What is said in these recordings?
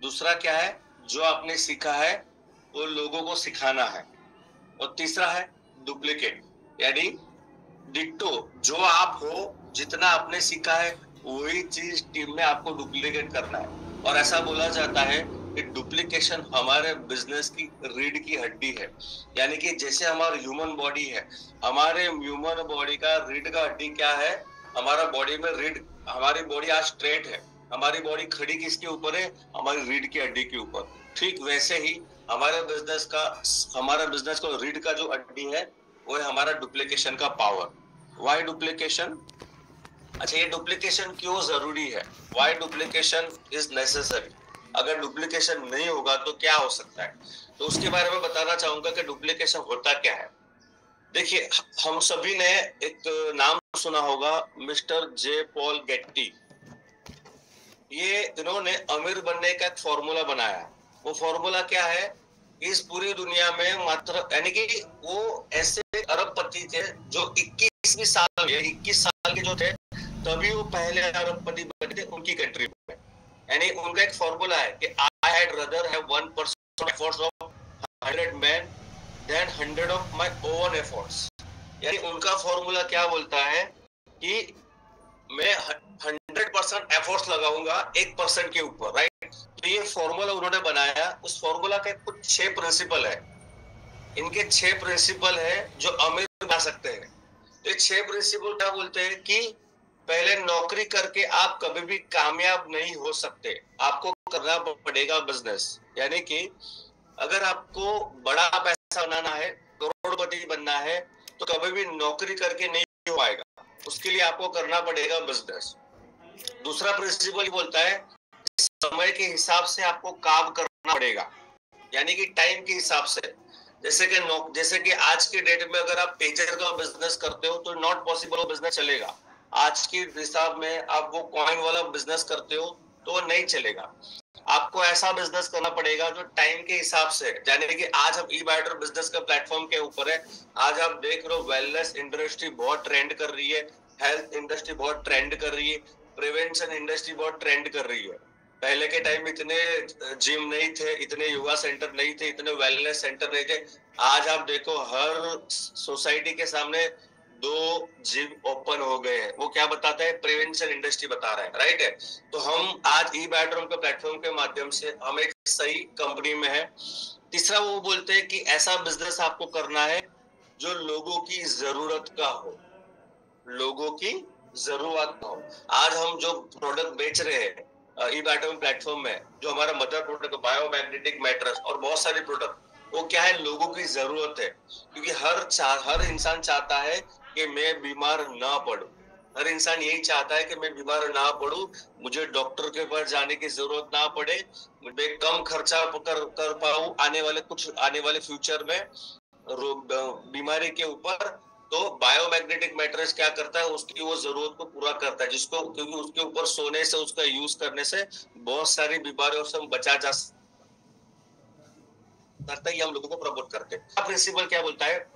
दूसरा क्या है, जो आपने सीखा है वो लोगों को सिखाना है। और तीसरा है डुप्लीकेट, यानी डिट्टो, जो आप हो, जितना आपने सीखा है वही चीज टीम में आपको डुप्लीकेट करना है। और ऐसा बोला जाता है कि डुप्लीकेशन हमारे बिजनेस की रीढ़ की हड्डी है। यानी कि जैसे हमारा ह्यूमन बॉडी है, हमारे ह्यूमन बॉडी का रीढ़ का हड्डी क्या है, हमारा बॉडी में रीढ़, हमारी बॉडी आज स्ट्रेट है, हमारी बॉडी खड़ी किसके ऊपर है, हमारी रीढ़ की हड्डी के ऊपर। ठीक वैसे ही हमारा बिजनेस का रीढ़ का जो हड्डी है वो है हमारा डुप्लीकेशन का पावर। Y duplication? अच्छा, ये डुप्लीकेशन क्यों जरूरी है? Why duplication is necessary? अगर डुप्लीकेशन नहीं होगा तो क्या हो सकता है, तो उसके बारे में बताना चाहूंगा कि डुप्लीकेशन होता क्या है। देखिए, हम सभी ने एक नाम सुना होगा, मिस्टर जे पॉल गेट्टी। ये इन्होंने अमीर बनने का एक फॉर्मूला बनाया। वो फॉर्मूला क्या है, इस पूरी दुनिया में मात्र, यानी कि वो ऐसे अरबपति थे जो 21 साल के जो थे तभी वो पहले अरबपति बने थे उनकी कंट्री में। यानी उनका एक फॉर्मूला है कि I had rather have 1% efforts of 100 men than 100 of my own efforts। यानी उनका फॉर्मूला क्या बोलता है कि मैं 100% एफर्ट्स लगाऊंगा 1% के ऊपर, राइट। तो ये फॉर्मूला उन्होंने बनाया। उस फॉर्मूला के कुछ 6 प्रिंसिपल है। इनके 6 प्रिंसिपल है जो अमीर बना सकते हैं। तो ये 6 प्रिंसिपल क्या बोलते हैं कि पहले नौकरी करके आप कभी भी कामयाब नहीं हो सकते, आपको करना पड़ेगा बिजनेस। यानी कि अगर आपको बड़ा पैसा बनाना है, करोड़पति बनना है, तो कभी भी नौकरी करके नहीं हो पाएगा, उसके लिए आपको करना पड़ेगा बिजनेस। दूसरा प्रिंसिपल बोलता है समय के हिसाब से आपको काम करना पड़ेगा, यानी कि टाइम के हिसाब से। जैसे कि आज के डेट में अगर आप पेजर का बिजनेस करते हो तो नॉट पॉसिबल वो बिजनेस चलेगा। आज के हिसाब में आप वो कॉइन वाला बिजनेस करते हो तो वो नहीं चलेगा। आपको ऐसा बिजनेस करना पड़ेगा जो टाइम के हिसाब से, यानी कि आज हम ई बाइटर बिजनेस का प्लेटफॉर्म के ऊपर है। आज आप देख रहे हो वेलनेस इंडस्ट्री बहुत ट्रेंड कर रही है, हेल्थ इंडस्ट्री बहुत ट्रेंड कर रही है, प्रिवेंशन इंडस्ट्री बहुत ट्रेंड कर रही है। पहले के टाइम में इतने जिम नहीं थे, इतने योगा सेंटर नहीं थे, इतने वेलनेस सेंटर नहीं थे। आज आप देखो हर सोसाइटी के सामने 2 जिम ओपन हो गए हैं। वो क्या बताता है, प्रिवेंशन इंडस्ट्री बता रहा है, राइट है। तो हम आज ई बैटरूम के प्लेटफॉर्म के माध्यम से हम एक सही कंपनी में है। तीसरा वो बोलते हैं कि ऐसा बिजनेस आपको करना है जो लोगों की जरूरत का हो, लोगों की जरूरत का हो। आज हम जो प्रोडक्ट बेच रहे हैं ई बैटरूम प्लेटफॉर्म में, जो हमारा मदर प्रोडक्ट बायोमैग्नेटिक मैट्रेस और बहुत सारे प्रोडक्ट, वो क्या है, लोगों की जरूरत है। क्योंकि हर इंसान चाहता है कि मैं बीमार ना पड़ूं। हर इंसान यही चाहता है कि मैं बीमार ना पड़ूं, मुझे डॉक्टर के पास जाने की जरूरत ना पड़े, मैं कम खर्चा कर पाऊं आने वाले फ्यूचर में बीमारी के ऊपर। तो बायोमैग्नेटिक मैट्रेस क्या करता है, उसकी वो जरूरत को पूरा करता है, जिसको, क्योंकि उसके ऊपर सोने से, उसका यूज करने से बहुत सारी बीमारियों से हम बचा जा सकता है। ये हम लोगों को प्रमोट करते हैं। प्रिंसिपल क्या बोलता है,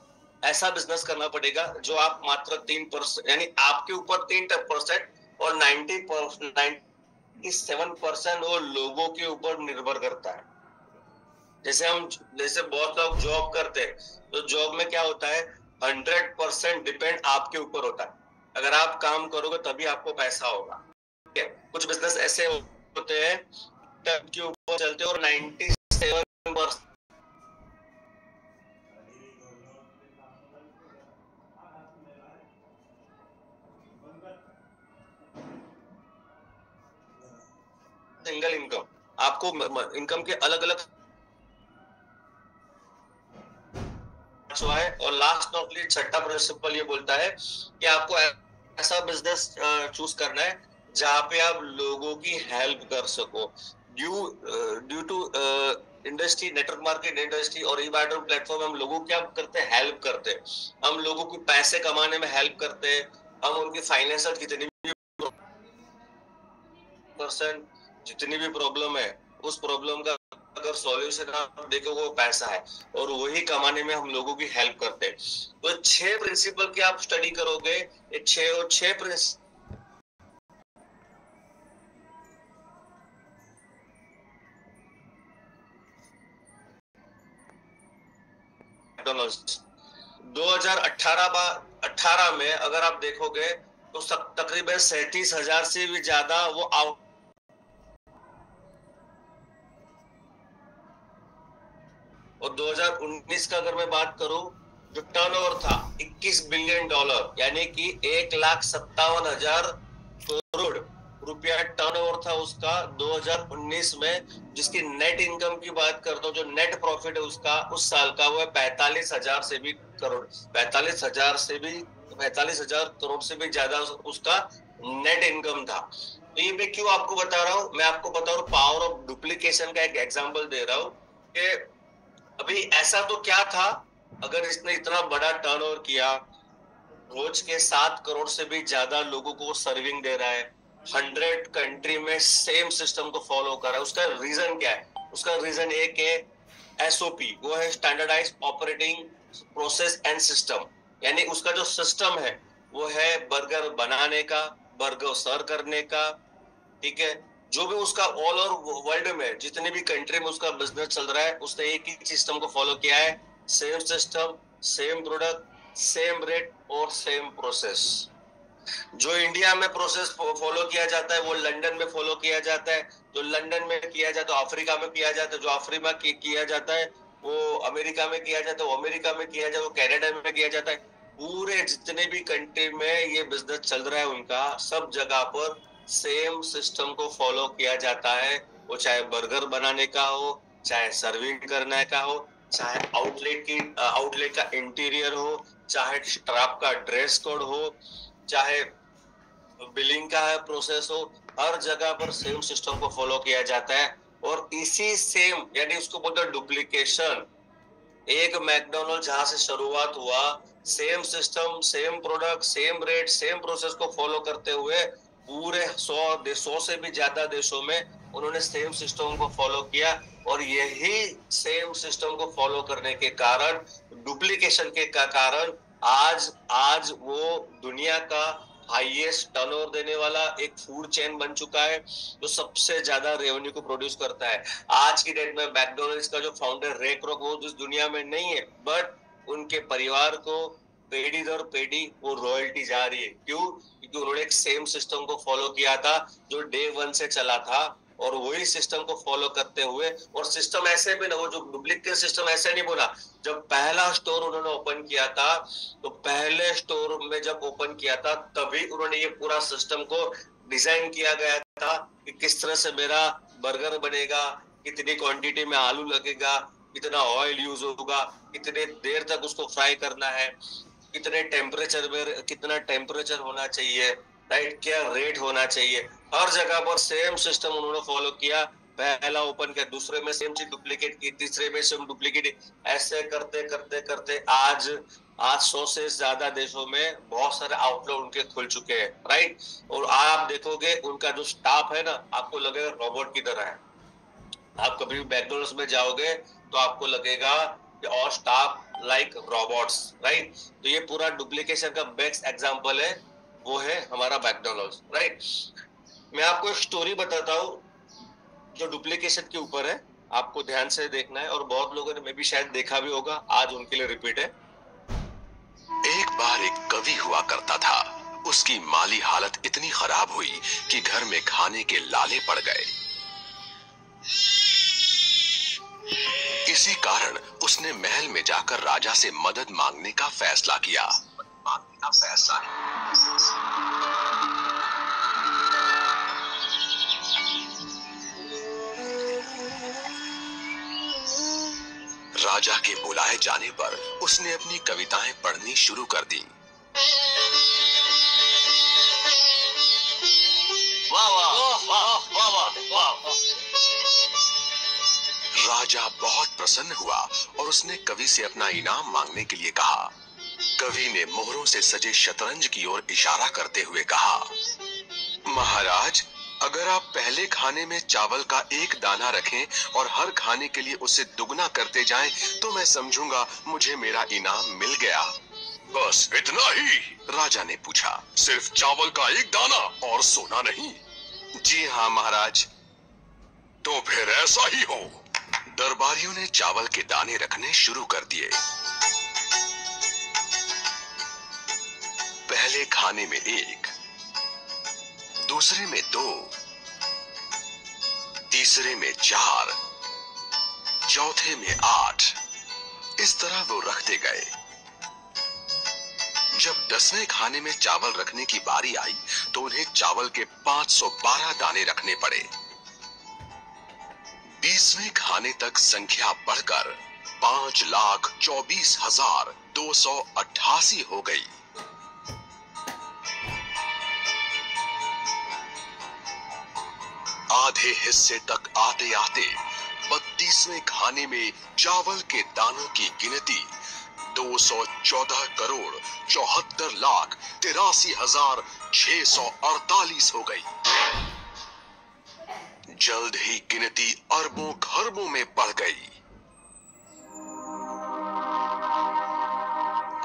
ऐसा बिजनेस करना पड़ेगा जो आप मात्र 3%, यानी आपके ऊपर 3% और 97% वो लोगों के ऊपर निर्भर करता है। जैसे बहुत लोग जॉब करते हैं, तो जॉब में क्या होता है, 100% डिपेंड आपके ऊपर होता है। अगर आप काम करोगे तभी आपको पैसा होगा। कुछ बिजनेस ऐसे होते हैं के ऊपर चलते हैं और 97% सिंगल इनकम, आपको इनकम के अलग अलग है। और लास्ट नॉट लीस्ट, छठा प्रिंसिपल ये बोलता है कि आपको ऐसा बिजनेस चूज करना है जहां पे आप लोगों की हेल्प कर सको। Due to industry, network market industry और ई बाइटर प्लेटफॉर्म, हम लोगों क्या करते हैं, हेल्प करते हैं। हम लोगों को पैसे कमाने में हेल्प करते हैं। हम उनकी फाइनेंशियल जितनी भी प्रॉब्लम है, उस प्रॉब्लम का अगर सॉल्यूशन आप देखोगे वो पैसा है, और वही कमाने में हम लोगों की हेल्प करते हैं। तो 6 प्रिंसिपल की आप स्टडी करोगे, ये 6 प्रिंसिपल मैकडोनल्ड्स 2018 में अगर आप देखोगे तो तकरीबन 37,000 से भी ज्यादा वो आउट, और 2019 का अगर मैं बात करूं, जो टर्नओवर था $21 बिलियन, यानी कि 1,57,000 करोड़ रुपया टर्नओवर था उसका 2019 में, जिसकी नेट इनकम की बात करता हूँ, जो नेट प्रॉफिट है उसका उस साल का वो है 45,000 से भी करोड़, 45,000 करोड़ से भी ज्यादा उसका नेट इनकम था। तो ये मैं क्यों आपको बता रहा हूँ, मैं आपको बता रहा हूँ पावर ऑफ डुप्लीकेशन का एक एग्जाम्पल दे रहा हूँ कि अभी ऐसा तो क्या था, अगर इसने इतना बड़ा टर्नओवर किया, रोज के 7 करोड़ से भी ज्यादा लोगों को सर्विंग दे रहा है, 100 कंट्री में सेम सिस्टम को फॉलो कर रहा है, उसका रीजन क्या है? उसका रीजन एक है एसओपी, वो है standardise operating process and system, यानी उसका जो सिस्टम है वो है बर्गर बनाने का, बर्गर सर्व करने का, ठीक है। जो भी उसका ऑल ओवर वर्ल्ड में जितने भी कंट्री में उसका बिजनेस चल रहा है, उसने एक ही सिस्टम को फॉलो किया है, same system, same product, same rate और सेम प्रोसेस। जो इंडिया में प्रोसेस फॉलो किया जाता है वो लंदन में फॉलो किया जाता है, जो लंदन में किया जाता है अफ्रीका में किया जाता है, जो अफ्रीका में किया जाता है वो अमेरिका में किया जाता है, वो अमेरिका में किया जाता है, वो कनाडा में किया जाता है। पूरे जितने भी कंट्री में ये बिजनेस चल रहा है उनका सब जगह पर सेम सिस्टम को फॉलो किया जाता है, वो चाहे बर्गर बनाने का हो, चाहे सर्विंग करने का हो, चाहे आउटलेट का इंटीरियर हो, चाहे स्टाफ का ड्रेस कोड हो, चाहे बिलिंग का है प्रोसेस हो, हर जगह पर सेम सिस्टम को फॉलो किया जाता है। और इसी सेम, यानी उसको बोलते हैं डुप्लीकेशन, एक मैकडोनल्ड जहां से शुरुआत हुआ, same system, same product, same rate, same process को फॉलो करते हुए पूरे 100 से भी ज्यादा देशों में उन्होंने सेम सिस्टम को फॉलो किया, और यही सेम सिस्टम को फॉलो करने के कारण, डुप्लीकेशन के कारण आज वो दुनिया का हाईएस्ट टर्नओवर देने वाला एक फूड चेन बन चुका है, जो सबसे ज्यादा रेवेन्यू को प्रोड्यूस करता है। आज की डेट में मैकडोनल्ड्स का जो फाउंडर रे क्रॉक वो इस दुनिया में नहीं है, बट उनके परिवार को पेढ़ी दर पेढ़ी वो रॉयल्टी जा रही है। क्यों? क्योंकि उन्होंने एक सेम सिस्टम को फॉलो किया था जो डे 1 से चला था, और वही सिस्टम को फॉलो करते हुए, और सिस्टम ऐसे भी ना, वो जो डुप्लीकेट सिस्टम ऐसे नहीं बोला, जब पहला स्टोर उन्होंने ओपन किया था, तो पहले स्टोर में जब ओपन किया था तभी उन्होंने ये पूरा सिस्टम को डिजाइन किया गया था कि किस तरह से मेरा बर्गर बनेगा, कितनी क्वांटिटी में आलू लगेगा, कितना ऑयल यूज होगा, कितने देर तक उसको फ्राई करना है, कितने टेम्परेचर में, कितना टेम्परेचर होना चाहिए, राइट, क्या रेट होना चाहिए। हर जगह पर सेम सिस्टम उन्होंने फॉलो किया। पहला ओपन किया, दूसरे में सेम चीज डुप्लीकेट की, तीसरे में सेम डुप्लीकेट, ऐसे करते करते करते आज 100 से ज्यादा देशों में बहुत सारे आउटलेट उनके खुल चुके हैं, राइट। और आप देखोगे उनका जो स्टाफ है ना, आपको लगेगा रोबोट की तरह है। आप कभी भी मैकडोनल्ड्स में जाओगे तो आपको लगेगा कि और स्टाफ लाइक रोबोट्स, राइट। तो ये पूरा डुप्लीकेशन का बेस्ट एग्जांपल है, वो है हमारा मैकडोनल्ड्स, राइट। मैं आपको एक स्टोरी बताता हूँ जो डुप्लीकेशन के ऊपर है, आपको ध्यान से देखना है, और बहुत लोगों ने, मैं भी शायद देखा भी होगा, आज उनके लिए रिपीट है। एक बार एक कवि हुआ करता था। उसकी माली हालत इतनी खराब हुई कि घर में खाने के लाले पड़ गए। इसी कारण उसने महल में जाकर राजा से मदद मांगने का फैसला किया। राजा के बुलाए जाने पर उसने अपनी कविताएं पढ़नी शुरू कर दी। वाह वाह वाह वाह वाह वाह। राजा बहुत प्रसन्न हुआ और उसने कवि से अपना इनाम मांगने के लिए कहा। कवि ने मोहरों से सजे शतरंज की ओर इशारा करते हुए कहा, महाराज, अगर आप पहले खाने में चावल का एक दाना रखें और हर खाने के लिए उसे दुगना करते जाएं, तो मैं समझूंगा मुझे मेरा इनाम मिल गया। बस इतना ही? राजा ने पूछा। सिर्फ चावल का एक दाना और सोना नहीं? जी हाँ महाराज। तो फिर ऐसा ही हो। दरबारियों ने चावल के दाने रखने शुरू कर दिए। पहले खाने में 1, दूसरे में 2, तीसरे में 4, चौथे में 8। इस तरह वो रखते गए। जब 10वें खाने में चावल रखने की बारी आई तो उन्हें चावल के 512 दाने रखने पड़े। 20वें खाने तक संख्या बढ़कर 5,24,288 हो गई। आधे हिस्से तक आते आते 32वें खाने में चावल के दानों की गिनती 214,74,83,648 हो गई। जल्द ही गिनती अरबों खरबों में बढ़ गई।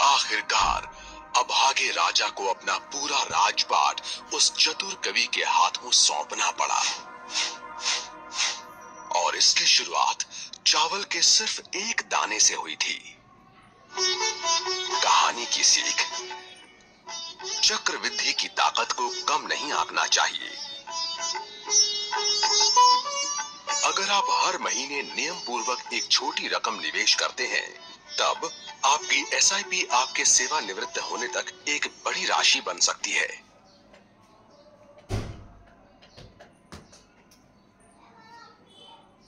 आखिरकार अभागे राजा को अपना पूरा राजपाट उस चतुर कवि के हाथों सौंपना पड़ा और इसकी शुरुआत चावल के सिर्फ 1 दाने से हुई थी। कहानी की सीख, चक्रवृद्धि की ताकत को कम नहीं आंकना चाहिए। अगर आप हर महीने नियम पूर्वक एक छोटी रकम निवेश करते हैं, तब आपकी SIP आपके सेवानिवृत्त होने तक एक बड़ी राशि बन सकती है।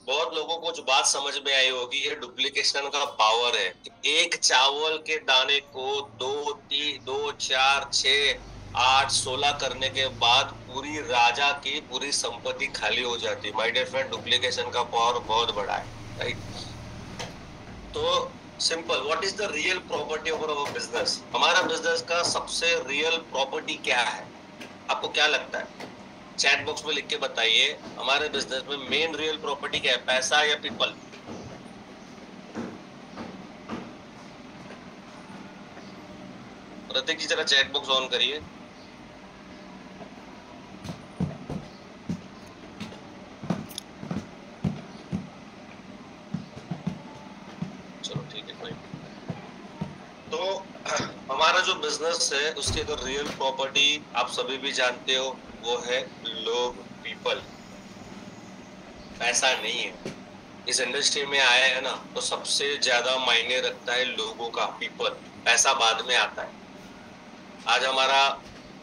बहुत लोगों को जो बात समझ में आई होगी, ये डुप्लीकेशन का पावर है। एक चावल के दाने को 2, 3, 2, 4, 6, 8, 16 करने के बाद पूरी राजा की पूरी संपत्ति खाली हो जाती है। माय डियर फ्रेंड, डुप्लीकेशन का पावर बहुत बड़ा है, राइट? तो simple, what is the real property of our business? हमारा बिजनेस का सबसे रियल प्रॉपर्टी क्या है? आपको क्या लगता है? चैट बॉक्स में लिख के बताइए। हमारे बिजनेस में मेन रियल प्रॉपर्टी क्या है, पैसा या पीपल? प्रत्येक की तरह चैट बॉक्स ऑन करिए। चलो ठीक है, कोई। तो हमारा जो बिजनेस है उसकी अगर रियल प्रॉपर्टी आप सभी भी जानते हो, वो है लोग, पीपल। पैसा नहीं है। इस इंडस्ट्री में आया है ना, तो सबसे ज्यादा मायने रखता है लोगों का, पीपल। पैसा बाद में आता है। आज हमारा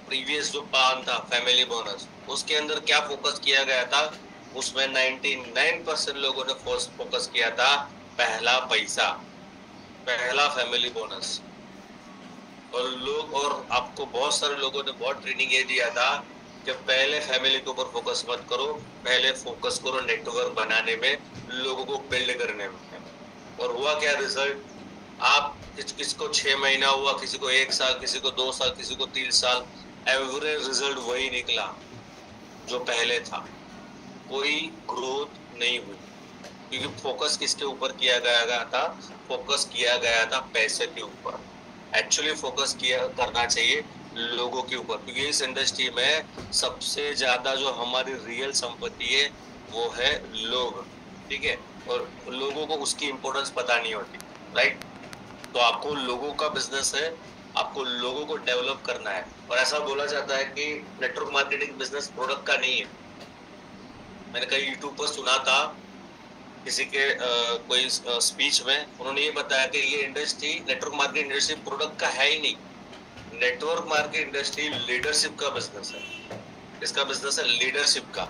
प्रीवियस जो प्लान था फैमिली बोनस, उसके अंदर क्या फोकस किया गया था? उसमें 99% लोगों ने फोकस किया था पहला पैसा, पहला फैमिली बोनस। और आपको बहुत सारे लोगों ने बहुत ट्रेनिंग ये दिया था कि पहले फैमिली के ऊपर फोकस मत करो, पहले फोकस करो नेटवर्क बनाने में, लोगों को बिल्ड करने में। और हुआ क्या रिजल्ट? आप किसको 6 महीना हुआ, किसी को 1 साल, किसी को 2 साल, किसी को 3 साल, एवरेज रिजल्ट वही निकला जो पहले था। कोई ग्रोथ नहीं हुई, क्योंकि फोकस किसके ऊपर किया गया था? फोकस किया गया था पैसे के ऊपर। एक्चुअली फोकस करना चाहिए लोगों के ऊपर, क्योंकि इस इंडस्ट्री में सबसे ज्यादा जो हमारी रियल संपत्ति है वो है लोग, ठीक है? और लोगों को उसकी इंपॉर्टेंस पता नहीं होती, राइट? तो आपको लोगों का बिजनेस है, आपको लोगों को डेवलप करना है। और ऐसा बोला जाता है कि नेटवर्क मार्केटिंग बिजनेस प्रोडक्ट का नहीं है। मैंने कहीं यूट्यूब पर सुना था किसी के कोई स्पीच में, उन्होंने ये बताया कि ये industry, network marketing industry product का है ही नहीं। नेटवर्क मार्केट इंडस्ट्री लीडरशिप का बिजनेस है। इसका बिजनेस है लीडरशिप का।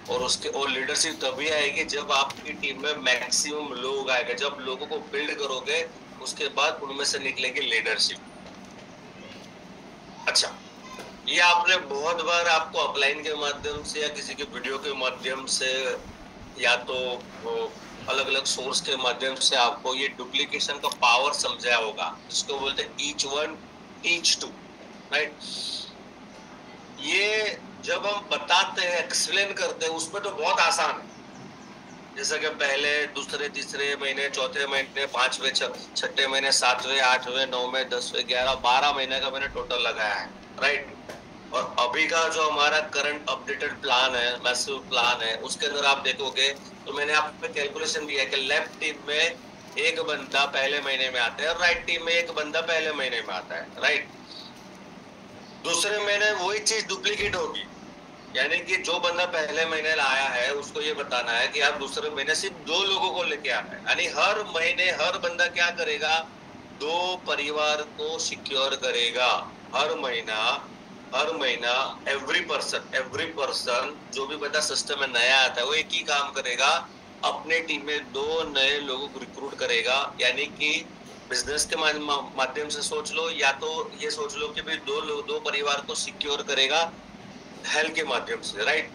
और लीडरशिप तभी आएगी जब आपकी टीम में मैक्सिमम लोग आएंगे, जब लोगों को बिल्ड करोगे, उसके बाद उनमें से निकलेगी लीडरशिप। अच्छा, ये आपने बहुत बार आपको अपलाइन के माध्यम से या किसी के वीडियो के माध्यम से या तो अलग अलग सोर्स के माध्यम से आपको ये डुप्लीकेशन का पावर समझाया होगा, जिसको बोलते हैं each one teach two, right? ये जब हम बताते हैं, एक्सप्लेन करते हैं, उसमें तो बहुत आसान है। जैसा कि पहले, दूसरे, तीसरे महीने, चौथे महीने, 5वें, 6ठे महीने, 7वें, 8वें, 9वें, 10वें, 11, 12 महीने का मैंने टोटल लगाया है, राइट? और अभी का जो हमारा करंट अपडेटेड प्लान है, मैसिव प्लान है, उसके अंदर आप देखोगे तो मैंने आप पे कैलकुलेशन दिया है कि लेफ्ट टीम में एक बंदा पहले महीने में आता है और राइट टीम में एक बंदा पहले महीने में आता है, राइट? दूसरे महीने वही चीज डुप्लीकेट होगी, यानी कि जो बंदा पहले महीने लाया है उसको ये बताना है कि आप दूसरे महीने सिर्फ 2 लोगों को लेके आना है, यानी हर महीने हर बंदा क्या करेगा, 2 परिवार को सिक्योर करेगा। हर महीना एवरी पर्सन जो भी बंदा सिस्टम में नया आता है वो एक ही काम करेगा, अपने टीम में 2 नए लोगों को रिक्रूट करेगा। यानी कि बिजनेस के माध्यम से सोच लो, या तो ये सोच लो कि भाई 2 परिवार को सिक्योर करेगा हेल्थ के माध्यम से, राइट।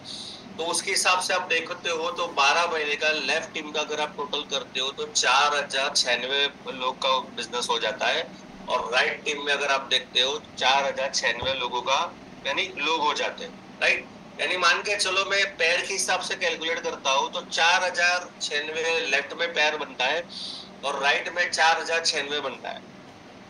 तो उसके हिसाब से आप देखते हो तो 12 महीने का लेफ्ट टीम का अगर आप टोटल करते हो तो 4096 लोग का बिजनेस हो जाता है, और राइट टीम में अगर आप देखते हो 4096 लोगों का यानी लोग हो जाते हैं, राइट। यानी मान के चलो मैं पैर के हिसाब से कैलकुलेट करता हूँ तो 4096 लेफ्ट में पैर बनता है और राइट में 4096 बनता है।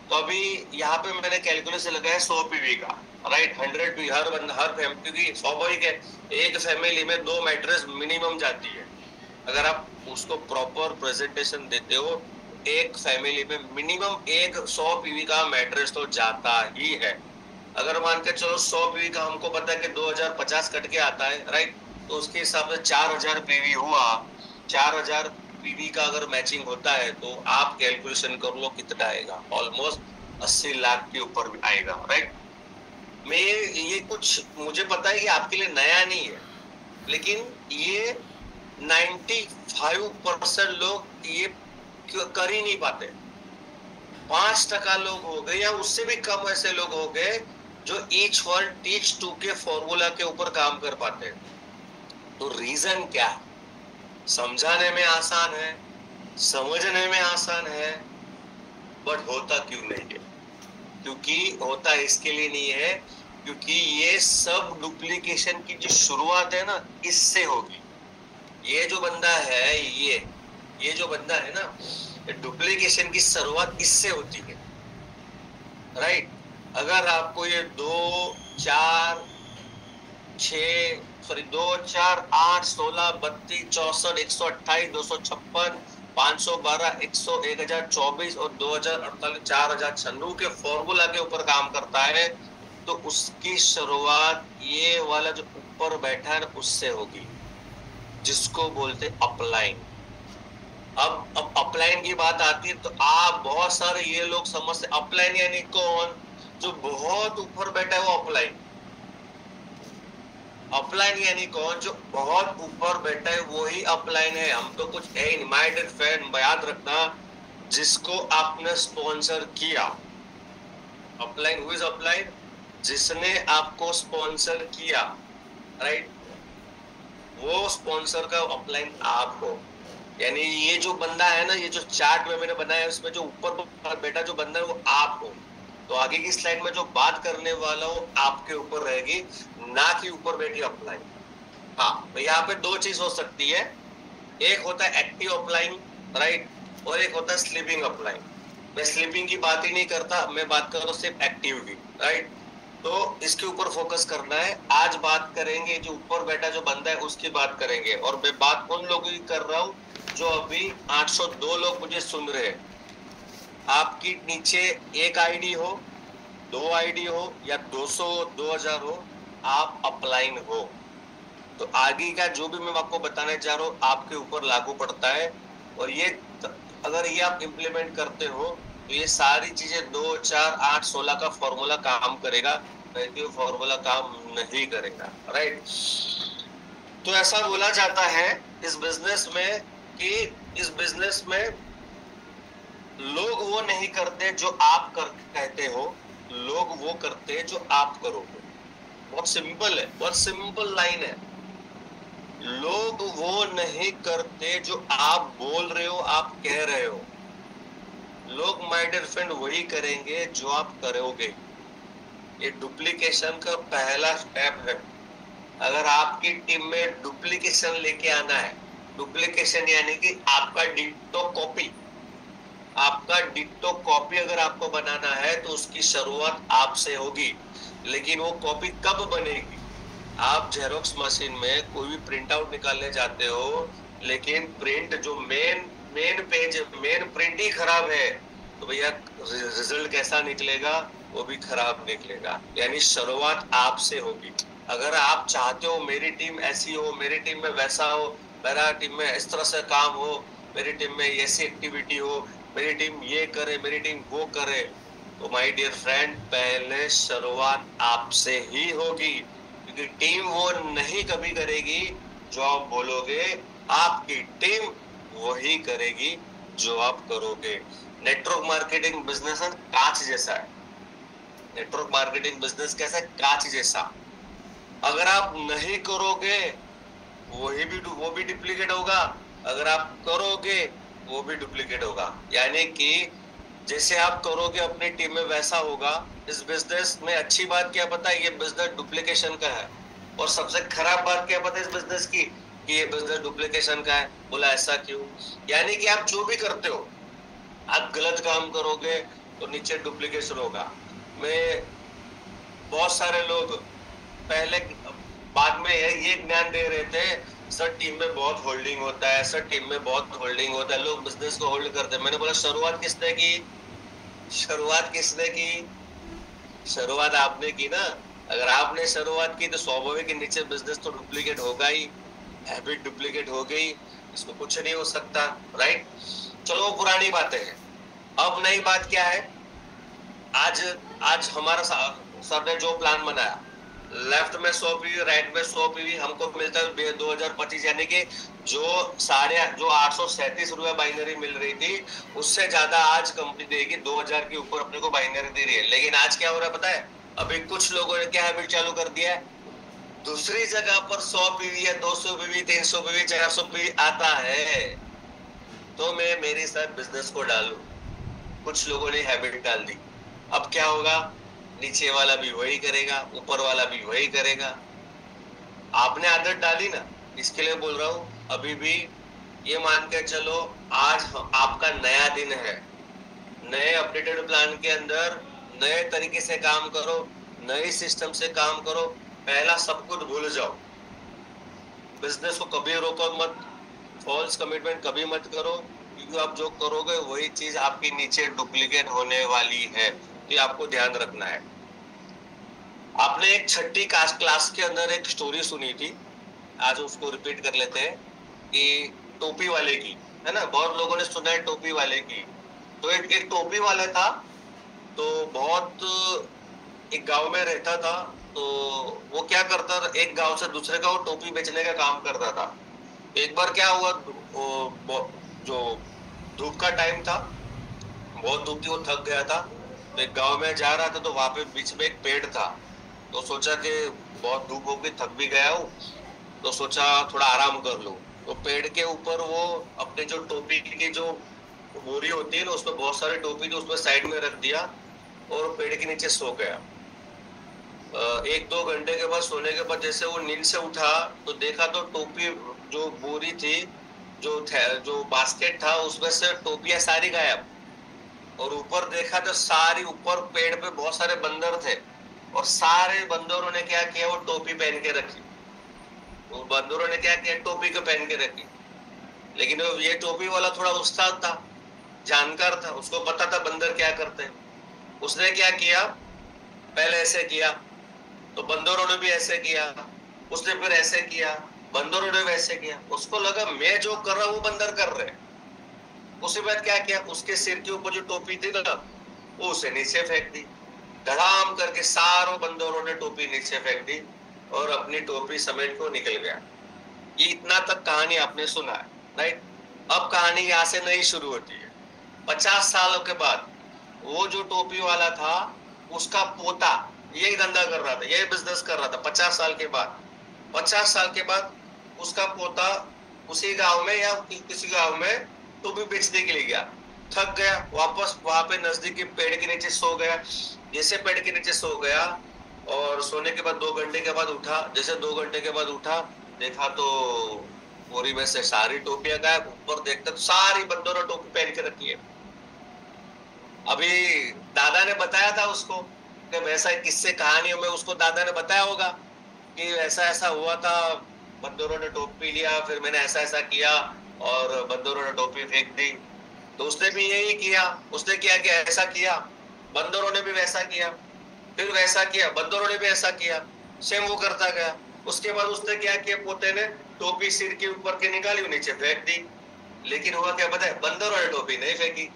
तो अभी यहाँ पे मैंने कैलकुलेशन लगाया 100 पीवी का, राइट। 100 पी हर फैमिली की स्वाभाविक है, एक फैमिली में 2 मैट्रेस मिनिमम जाती है। अगर आप उसको प्रॉपर प्रेजेंटेशन देते हो, एक फैमिली में मिनिमम 100 पीवी का मैट्रेस तो जाता ही है। अगर मान के चलो 100 पीवी का हमको पता है कि 2050 कट के आता है, राइट। तो उसके हिसाब से 4000 पीवी हुआ, 4000 पीवी का अगर मैचिंग होता है तो आप कैलकुलेशन कर लो कितना आएगा, ऑलमोस्ट 80 लाख के ऊपर भी आएगा, राइट। मैं ये कुछ मुझे पता है कि आपके लिए नया नहीं है, लेकिन ये 95% लोग ये कर ही नहीं पाते। 5% लोग हो गए या उससे भी कम ऐसे लोग हो गए जो ईच वन टीच टू के फॉर्मूला के ऊपर काम कर पाते हैं। तो रीजन क्या है? समझाने में आसान है, समझने में आसान है, बट होता क्यों नहीं है? क्योंकि होता इसके लिए नहीं है क्योंकि ये सब डुप्लीकेशन की जो शुरुआत है ना, इससे होगी। ये जो बंदा है, ये जो बंदा है ना, डुप्लीकेशन की शुरुआत इससे होती है, राइट। अगर आपको ये 2 4 8 16 32 64 128 256 512 100 1024 और 2048 4096 के फॉर्मूला के ऊपर काम करता है, तो उसकी शुरुआत ये वाला जो ऊपर बैठा है उससे होगी, जिसको बोलते अपलाइन। अब अपलाइन की बात आती है तो आप बहुत सारे ये लोग समझते अपलाइन यानी कौन, जो बहुत ऊपर बैठा है वो अपलाइन। अपलाइन यानी कौन, जो बहुत ऊपर बैठा है वो ही अपलाइन है। हम तो कुछ है इन माय डियर फ्रेंड, याद रखना, जिसको आपने स्पॉन्सर किया, अपलाइन, हु इज अपलाइन, जिसने आपको स्पॉन्सर किया, राइट, वो स्पॉन्सर का अपलाइन आप हो। यानी ये जो बंदा है ना, ये जो चार्ट में मैंने बनाया है उसमें जो ऊपर बैठा जो बंदा है वो आप हो। तो आगे की स्लाइड में जो बात करने वाला हो आपके ऊपर रहेगी, ना कि ऊपर बैठी अपलाइन। हाँ, तो यहाँ पे 2 चीज हो सकती है, एक होता है एक्टिव अपलाइन, राइट, और एक होता है स्लीपिंग अपलाइन। मैं स्लीपिंग की बात ही नहीं करता, मैं बात कर रहा हूँ सिर्फ एक्टिव की, राइट। तो इसके ऊपर फोकस करना है। आज बात करेंगे जो ऊपर बैठा जो बंदा है उसकी बात करेंगे, और मैं बात उन लोगों की कर रहा हूँ जो अभी 802 लोग मुझे सुन रहे हैं। आपकी नीचे एक आईडी हो, 2 आईडी हो या 200 2000 हो, आप अपलाइन हो। तो आगे का जो भी मैं आपको बताने जा रहा हूँ आपके ऊपर लागू पड़ता है, और ये अगर ये आप इम्प्लीमेंट करते हो तो ये सारी चीजें 2 4 8 16 का फॉर्मूला काम करेगा, नहीं तो फॉर्मूला काम नहीं करेगा, राइट। तो ऐसा बोला जाता है इस बिजनेस में कि इस बिजनेस में लोग वो नहीं करते जो आप कहते हो, लोग वो करते जो आप करोगे। बहुत सिंपल है, बहुत सिंपल लाइन है। लोग वो नहीं करते जो आप बोल रहे हो, आप कह रहे हो। लोग माय डियर फ्रेंड वही करेंगे जो आप करोगे। ये डुप्लीकेशन का पहला स्टेप है। अगर आपकी टीम में डुप्लीकेशन लेके आना है, डुप्लीकेशन यानी कि आपका डिट्टो कॉपी, आपका डिट्टो कॉपी अगर आपको बनाना है तो उसकी शुरुआत आपसे होगी। लेकिन वो कॉपी कब बनेगी? आप जेरोक्स मशीन में कोई भी प्रिंट आउट निकालने जाते हो, लेकिन प्रिंट जो मेन पेज, मेन प्रिंट ही खराब है, तो भैया रिजल्ट कैसा निकलेगा? वो भी खराब निकलेगा। यानी शुरुआत आपसे होगी। अगर आप चाहते हो मेरी टीम ऐसी हो, मेरी टीम में वैसा हो, मेरा टीम में इस तरह से काम हो, मेरी टीम में ऐसी एक्टिविटी हो, मेरी टीम ये करे, मेरी टीम वो करे, तो माय डियर फ्रेंड पहले शुरुआत आपसे ही होगी, क्योंकि टीम वो नहीं कभी करेगी जो आप बोलोगे, आपकी टीम वही करेगी जो आप करोगे। नेटवर्क मार्केटिंग बिजनेस कांच जैसा है। नेटवर्क मार्केटिंग बिजनेस कैसा है? कांच जैसा। अगर आप नहीं करोगे वो भी डुप्लीकेट होगा, अगर आप करोगे वो भी डुप्लीकेट होगा। यानी कि जैसे आप करोगे अपनी टीम में वैसा होगा। इस बिजनेस में अच्छी बात क्या पता है? ये बिजनेस डुप्लीकेशन का है। और सबसे खराब बात क्या पता है इस बिजनेस की? कि ये बिजनेस डुप्लीकेशन का है। बोला ऐसा क्यों? यानी कि आप जो भी करते हो, आप गलत काम करोगे तो नीचे डुप्लीकेशन होगा। मैं बहुत सारे लोग पहले बाद में ये ज्ञान दे रहे थे, सर टीम में बहुत होल्डिंग होता है, सर टीम में बहुत होल्डिंग होता है, लोग बिजनेस को होल्ड करते हैं। मैंने बोला शुरुआत किसने की? शुरुआत किसने की? शुरुआत आपने की ना। अगर आपने शुरुआत की तो स्वाभाविक नीचे बिजनेस तो डुप्लीकेट होगा ही, हैबिट डुप्लीकेट हो गई, इसको कुछ नहीं हो सकता। राइट? चलो पुरानी बातें हैं। अब नई बात क्या है? आज आज हमारा सर ने जो प्लान बनाया, लेफ्ट में 100 पीवी, राइट में 100 पीवी, हमको मिलता है 2025। यानी कि जो 837 रुपए बाइनरी मिल रही थी, उससे ज्यादा आज कंपनी देगी। 2000 के ऊपर अपने को बाइनरी दे रही है। लेकिन आज क्या हो रहा है पता है? अभी कुछ लोगों ने क्या हैबिट चालू कर दिया है, दूसरी जगह पर 100 पीवी या 200 पीवी, 300 पीवी, 400 पीवी आता है तो मैं मेरे साथ बिजनेस को डालू। कुछ लोगों ने हैबिट डाल दी। अब क्या होगा? नीचे वाला भी वही करेगा, ऊपर वाला भी वही करेगा। आपने आदत डाली ना, इसके लिए बोल रहा हूं। अभी भी ये मान के चलो, आज आपका नया दिन है। नए अपडेटेड प्लान के अंदर नए तरीके से काम करो, नए सिस्टम से काम करो। पहला सब कुछ भूल जाओ। बिजनेस को कभी रोको मत, फॉल्स कमिटमेंट कभी मत करो, क्योंकि आप जो करोगे वही चीज आपकी नीचे डुप्लीकेट होने वाली है। तो आपको ध्यान रखना है। आपने एक छठी क्लास के अंदर एक स्टोरी सुनी थी, आज उसको रिपीट कर लेते हैं, कि टोपी वाले की, है ना? बहुत लोगों ने सुना है टोपी वाले की। तो एक टोपी वाला था, तो बहुत एक गांव में रहता था। तो वो क्या करता था, एक गांव से दूसरे गांव टोपी बेचने का काम करता था। एक बार क्या हुआ, जो धूप का टाइम था, बहुत धूप थी, वो थक गया था। तो एक गांव में जा रहा था, तो वहां पे बीच में एक पेड़ था। तो सोचा कि बहुत धूप होगी, थक भी गया हूँ, तो सोचा थोड़ा आराम कर लूं। तो पेड़ के ऊपर वो अपने जो टोपी की जो बोरी होती है ना, उसमें बहुत सारी टोपी थी, उसमें साइड में रख दिया और पेड़ के नीचे सो गया। 1-2 घंटे के बाद सोने के बाद जैसे वो नींद से उठा, तो देखा तो टोपी जो बोरी थी, जो बास्केट था, उसमें से टोपियां सारी गायब। और ऊपर देखा तो सारी ऊपर पेड़ पे बहुत सारे बंदर थे, और सारे बंदरों ने क्या किया, वो टोपी पहन के रखी। वो बंदरों ने क्या किया, टोपी को पहन के रखी। लेकिन ये टोपी वाला थोड़ा उस्ताद था, जानकार था, उसको पता था बंदर क्या करते हैं। उसने क्या किया, पहले ऐसे किया तो बंदरों ने भी ऐसे किया, उसने फिर ऐसे किया, बंदरों ने वैसे किया। उसको लगा मैं जो कर रहा हूं वो बंदर कर रहे हैं। उसके बाद क्या किया, उसके सिर के ऊपर जो टोपी थी ना, वो उसे नीचे फेंक दी। धड़ाम करके सारों बंदरों ने टोपी नीचे फेंक दी और अपनी टोपी समेट को निकल गया। ये इतना तक कहानी आपने सुना है, राइट? अब कहानी यहाँ से नहीं शुरू होती है। 50 सालों के बाद वो जो टोपी वाला था, उसका पोता यही धंधा कर रहा था, यही बिजनेस कर रहा था। 50 साल के बाद उसका पोता उसी गांव में या किसी गांव में टोपी बेचने के लिए गया। थक गया, वापस वहां पे नजदीकी पेड़ के नीचे सो गया। जैसे पेड़ के नीचे सो गया और सोने के बाद 2 घंटे के बाद उठा, जैसे 2 घंटे के बाद उठा, देखा तो बोरी में से सारी टोपियां गायब। ऊपर देखता तो सारी बंदरों ने टोपी पहन के रखी है। अभी दादा ने बताया था उसको कि वैसा किस्से कहानियों में उसको दादा ने बताया होगा कि ऐसा ऐसा हुआ था, बंदरों ने टोपी लिया, फिर मैंने ऐसा ऐसा किया और बंदरों ने टोपी फेंक दी। तो उसने भी यही किया। उसने क्या किया, ऐसा किया बंदरों ने भी वैसा किया, फिर वैसा किया, बंदरों ने भी ऐसा किया, सेम वो करता गया। उसके बाद उसने क्या किया, पोते ने टोपी सिर के ऊपर के निकाली, नीचे फेंक दी। लेकिन हुआ क्या पता है, बंदरों ने टोपी नहीं फेंकी।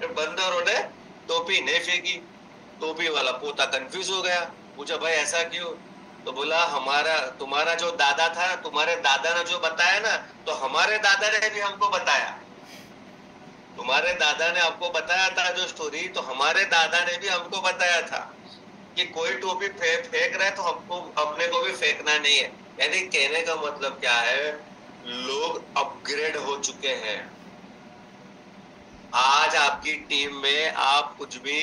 बंदरों ने टोपी नहीं फेंकी। टोपी वाला पोता कंफ्यूज हो गया, पूछा भाई ऐसा क्यों? तो बोला हमारा तुम्हारा जो दादा था, तुम्हारे दादा ने जो बताया ना, तो हमारे दादा ने भी हमको बताया। तुम्हारे दादा ने आपको बताया था जो स्टोरी, तो हमारे दादा ने भी हमको बताया था कि कोई टोपी फेंक रहा है तो हमको अपने को भी फेंकना नहीं है। यानी कहने का मतलब क्या है, लोग अपग्रेड हो चुके हैं। आज आपकी टीम में आप कुछ भी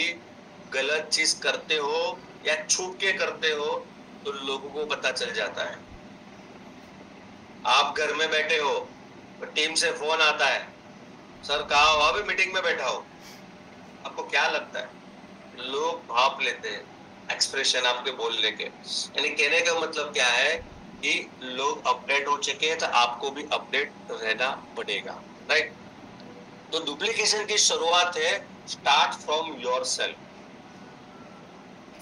गलत चीज करते हो या छुप के करते हो तो लोगों को पता चल जाता है। आप घर में बैठे हो, टीम से फोन आता है, सर कहाँ हो? अभी मीटिंग में बैठा हो। आपको क्या लगता है, लोग भाप लेते हैं एक्सप्रेशन आपके बोलने के। यानी कहने का मतलब क्या है कि लोग अपडेट हो चुके हैं, तो आपको भी अपडेट रहना पड़ेगा, राइट। तो डुप्लीकेशन की शुरुआत है स्टार्ट फ्रॉम योरसेल्फ।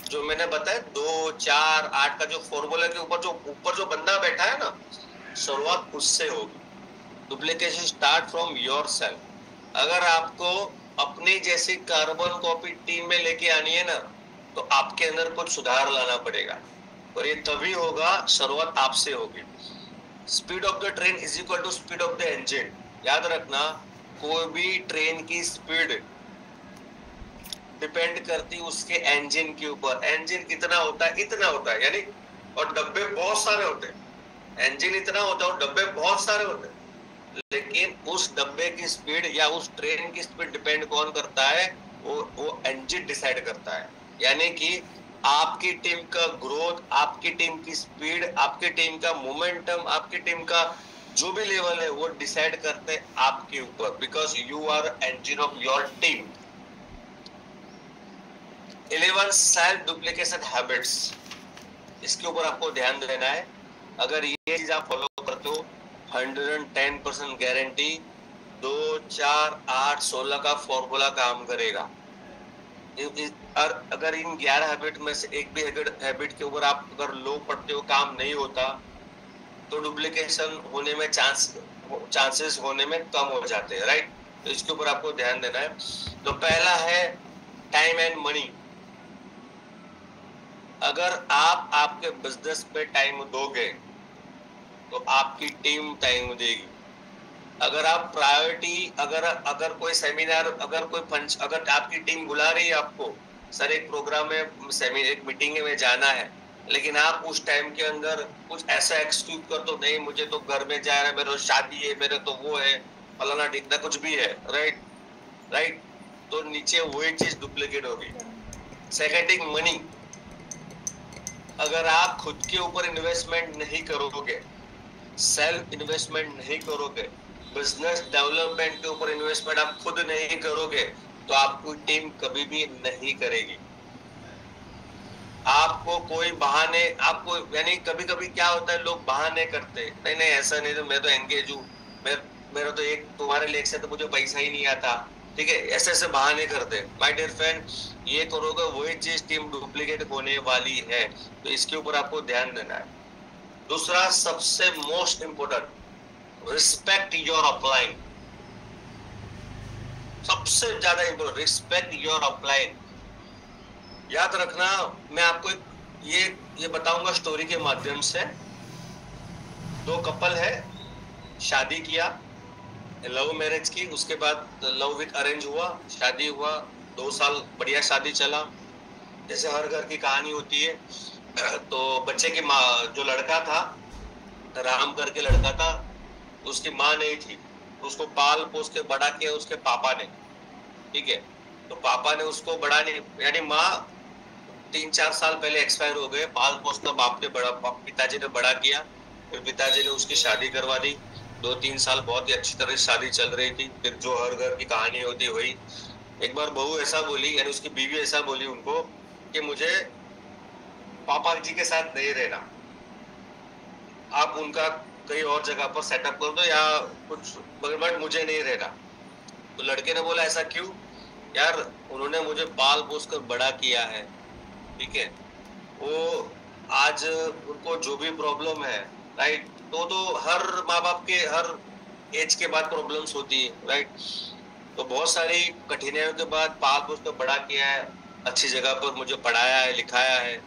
जो मैंने बताया 2, 4, 8 का जो फॉर्मूला के ऊपर जो बंदा बैठा है ना, शुरुआत उससे होगी। Duplication start from yourself. अगर आपको अपनी जैसी कार्बन कॉपी टीम में लेके आनी है ना, तो आपके अंदर कुछ सुधार लाना पड़ेगा, और ये तभी होगा, शुरुआत आपसे होगी। Speed of the train is equal to speed of the engine. याद रखना, कोई भी ट्रेन की स्पीड डिपेंड करती उसके इंजन के ऊपर। इंजन कितना होता है, इतना होता है, यानी और डब्बे बहुत सारे होते हैं। इंजन इतना होता है और डब्बे बहुत सारे होते हैं, लेकिन उस डब्बे की स्पीड या उस ट्रेन की स्पीड डिपेंड कौन करता है, वो इंजन डिसाइड करता है। यानी कि आपकी टीम का ग्रोथ, आपकी टीम की स्पीड, आपकी टीम का मोमेंटम, आपकी टीम का जो भी लेवल है, वो डिसाइड करते हैं आपके ऊपर, because you are engine of your team. 11 self duplication habits, इसके ऊपर आपको ध्यान देना है। अगर ये चीज आप फॉलो करते हो, 110% गारंटी 2, 4, 8, 16 का फॉर्मूला काम करेगा। और अगर इन 11 हैबिट में से एक भी हैबिट के ऊपर आप अगर लो पढ़ते हो, काम नहीं होता, तो डुप्लीकेशन होने में चांसेस होने में कम हो जाते हैं, राइट। तो इसके ऊपर आपको ध्यान देना है। तो पहला है टाइम एंड मनी। अगर आप आपके बिजनेस पे टाइम दोगे तो आपकी टीम टाइम देगी। अगर आप प्रायोरिटी, अगर कोई सेमिनार, अगर कोई फंक्शन, अगर आपकी टीम बुला रही है आपको, सर एक प्रोग्राम में, एक मीटिंग में जाना है, लेकिन आप उस टाइम के अंदर कुछ ऐसा एक्सक्यूज कर दो, नहीं मुझे तो घर में जा रहा है, मेरे शादी है, मेरे तो वो है, फलाना ढिकना कुछ भी है, राइट, तो नीचे वही चीज डुप्लीकेट होगी। Second, money. अगर आप खुद के ऊपर इन्वेस्टमेंट नहीं करोगे, सेल्फ इन्वेस्टमेंट नहीं करोगे, बिजनेस डेवलपमेंट के ऊपर इन्वेस्टमेंट आप खुद नहीं करोगे, तो आपकी टीम कभी भी नहीं करेगी। आपको कोई बहाने, आपको यानी कभी कभी क्या होता है, लोग बहाने करते हैं, नहीं नहीं ऐसा नहीं, तो मैं तो एंगेज हूँ, मेरा तो एक तुम्हारे लेख से तो मुझे पैसा ही नहीं आता, ठीक है, ऐसे ऐसे बहाने करते। माय डियर फ्रेंड, ये करोगे वही चीज टीम डुप्लीकेट होने वाली है, तो इसके ऊपर आपको ध्यान देना है। दूसरा सबसे most important, respect your upline. सबसे ज्यादा इंपोर्टेंट, रिस्पेक्ट योर अपलाइन। याद रखना, मैं आपको ये बताऊंगा स्टोरी के माध्यम से। 2 कपल है, शादी किया, लव मैरिज की, उसके बाद लव विद अरेंज हुआ, शादी हुआ, 2 साल बढ़िया शादी चला, जैसे हर घर की कहानी होती है। तो बच्चे की माँ, जो लड़का था, राम करके लड़का था, उसकी माँ नहीं थी, उसको पाल पोस के बड़ा किया उसके पापा ने, ठीक है। तो पापा ने उसको बड़ा नहीं, यानी माँ 3-4 साल पहले एक्सपायर हो गए, पाल पोस कर बाप ने बड़ा, पिताजी ने बड़ा किया, फिर पिताजी ने उसकी शादी करवा दी। 2-3 साल बहुत ही अच्छी तरह से शादी चल रही थी। फिर जो हर घर की कहानी होती वही, एक बार बहू ऐसा बोली, यानी उसकी बीवी ऐसा बोली उनको कि मुझे पापा जी के साथ नहीं रहना, आप उनका कहीं और जगह पर सेटअप कर दो या कुछ, बट मुझे नहीं रहना। तो लड़के ने बोला ऐसा क्यों? यार उन्होंने मुझे पाल पोस कर बड़ा किया है, ठीक है, वो आज उनको जो भी प्रॉब्लम है, राइट, तो हर माँ बाप के हर एज के बाद प्रॉब्लम्स होती है, राइट। तो बहुत सारी कठिनाइयों के बाद पाल पोस कर बड़ा किया है, अच्छी जगह पर मुझे पढ़ाया है, लिखाया है,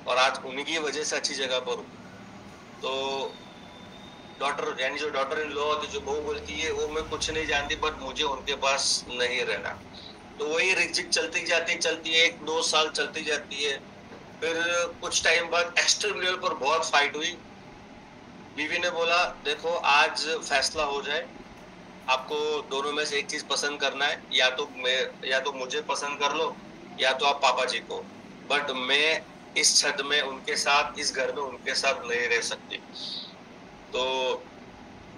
और आज उन्हीं की वजह से अच्छी जगह पर हूँ। तो डॉटर यानी जो डॉटर इन लॉ होती, जो बहू बोलती है, वो मैं कुछ नहीं जानती, बट मुझे उनके पास नहीं रहना। तो वही रिजिक चलती चलती है, 1-2 साल चलती जाती है। फिर कुछ टाइम बाद एक्सट्रीम लेवल पर बहुत फाइट हुई। बीवी ने बोला देखो आज फैसला हो जाए, आपको दोनों में से एक चीज पसंद करना है, या तो मुझे पसंद कर लो, या तो आप पापा जी को, बट मैं इस छत में उनके साथ, इस घर में उनके साथ नहीं रह सकती। तो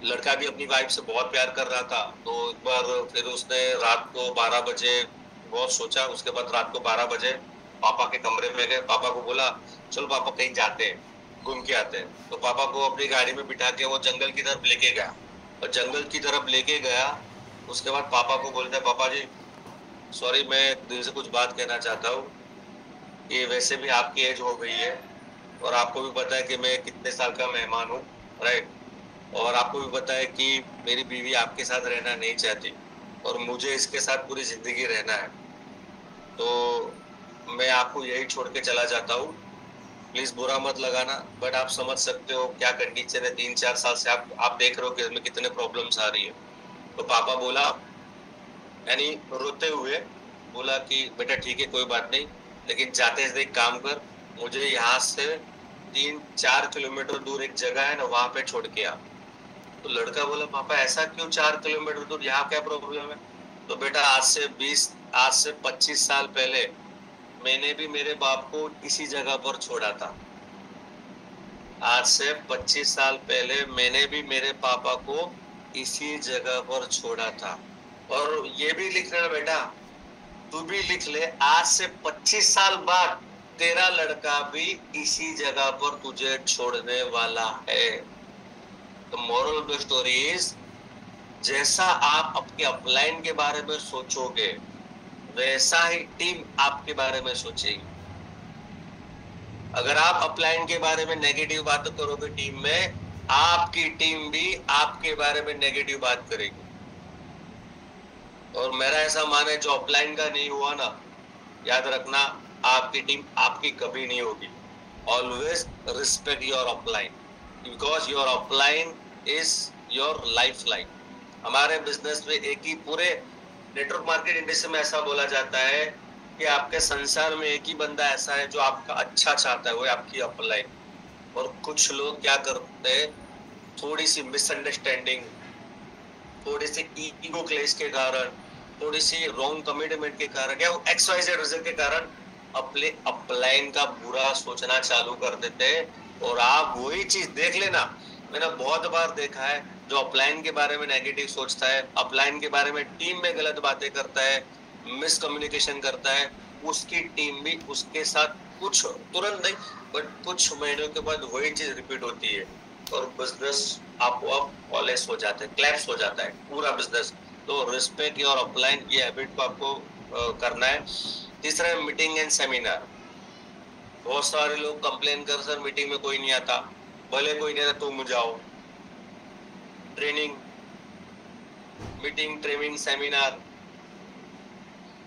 लड़का भी अपनी वाइफ से बहुत प्यार कर रहा था, तो एक बार फिर उसने रात को 12 बजे बहुत सोचा, उसके बाद रात को 12 बजे पापा के कमरे में गए, पापा को बोला चलो पापा कहीं जाते हैं, घूम के आते हैं। तो पापा को अपनी गाड़ी में बिठा के वो जंगल की तरफ लेके गया, और जंगल की तरफ लेके गया। उसके बाद पापा को बोलता है पापा जी सॉरी, मैं दिल से कुछ बात कहना चाहता हूँ, ये वैसे भी आपकी एज हो गई है, और आपको भी पता है कि मैं कितने साल का मेहमान हूँ, राइट, और आपको भी पता है कि मेरी बीवी आपके साथ रहना नहीं चाहती, और मुझे इसके साथ पूरी जिंदगी रहना है, तो मैं आपको यही छोड़ के चला जाता हूँ, प्लीज बुरा मत लगाना, बट आप समझ सकते हो क्या कंडीशन है, 3-4 साल से आप देख रहे हो कि इसमें कितने प्रॉब्लम्स आ रही है। तो पापा बोला, यानी रोते हुए बोला कि बेटा ठीक है कोई बात नहीं, लेकिन जाते से एक काम कर, मुझे यहाँ से 3-4 किलोमीटर दूर एक जगह है ना, वहां पे छोड़ के आ। तो लड़का बोला पापा ऐसा क्यों 4 किलोमीटर दूर, यहाँ क्या प्रॉब्लम है? तो बेटा आज से 25 साल पहले मैंने भी मेरे बाप को इसी जगह पर छोड़ा था। आज से 25 साल पहले मैंने भी मेरे पापा को इसी जगह पर छोड़ा था। और ये भी लिख लेना बेटा, तू भी लिख ले, आज से 25 साल बाद तेरा लड़का भी इसी जगह पर तुझे छोड़ने वाला है। तो moral of the story is, जैसा आप आपके अपलाइन के बारे में सोचोगे, वैसा ही टीम आपके बारे में सोचेगी। अगर आप अपलाइन के बारे में नेगेटिव बात करोगे टीम में, आपकी टीम भी आपके बारे में नेगेटिव बात करेगी। और मेरा ऐसा मानना है जो अपलाइन का नहीं हुआ ना, याद रखना आपकी टीम आपकी कभी नहीं होगी। Always respect your upline, because your upline is your life line. हमारे बिजनेस में एक ही पूरे नेटवर्क मार्केट इंडस्ट्री में ऐसा बोला जाता है कि आपके संसार में एक ही बंदा ऐसा है जो आपका अच्छा चाहता है, वो है आपकी अपलाइन। और कुछ लोग क्या करते हैं, थोड़ी सी मिसअंडरस्टैंडिंग, थोड़ी सी ईगो क्लेश के कारण, थोड़ी सी रॉन्ग कमिटमेंट के कारण, या XYZ रीजन के कारण अपने अपलाइन का बुरा सोचना चालू कर देते हैं। और आप वही चीज देख लेना, मैंने बहुत बार देखा है, जो अपलाइन के बारे में नेगेटिव सोचता है, अपलाइन के बारे में टीम में गलत बातें करता है, मिसकम्युनिकेशन करता है, उसकी टीम भी उसके साथ कुछ तुरंत नहीं बट कुछ महीनों के बाद वही चीज रिपीट होती है, और बिजनेस आपको कॉलेज हो जाता है, क्लैप्स हो जाता है पूरा बिजनेस। तो रिस्पेक्ट योर अपलाइन, ये हैबिट को आपको करना है। तीसरा है मीटिंग एंड सेमिनार। बहुत सारे लोग कंप्लेन कर, सर मीटिंग में कोई नहीं आता, भले कोई नहीं आता तुम जाओ। ट्रेनिंग, मीटिंग, ट्रेनिंग, सेमिनार,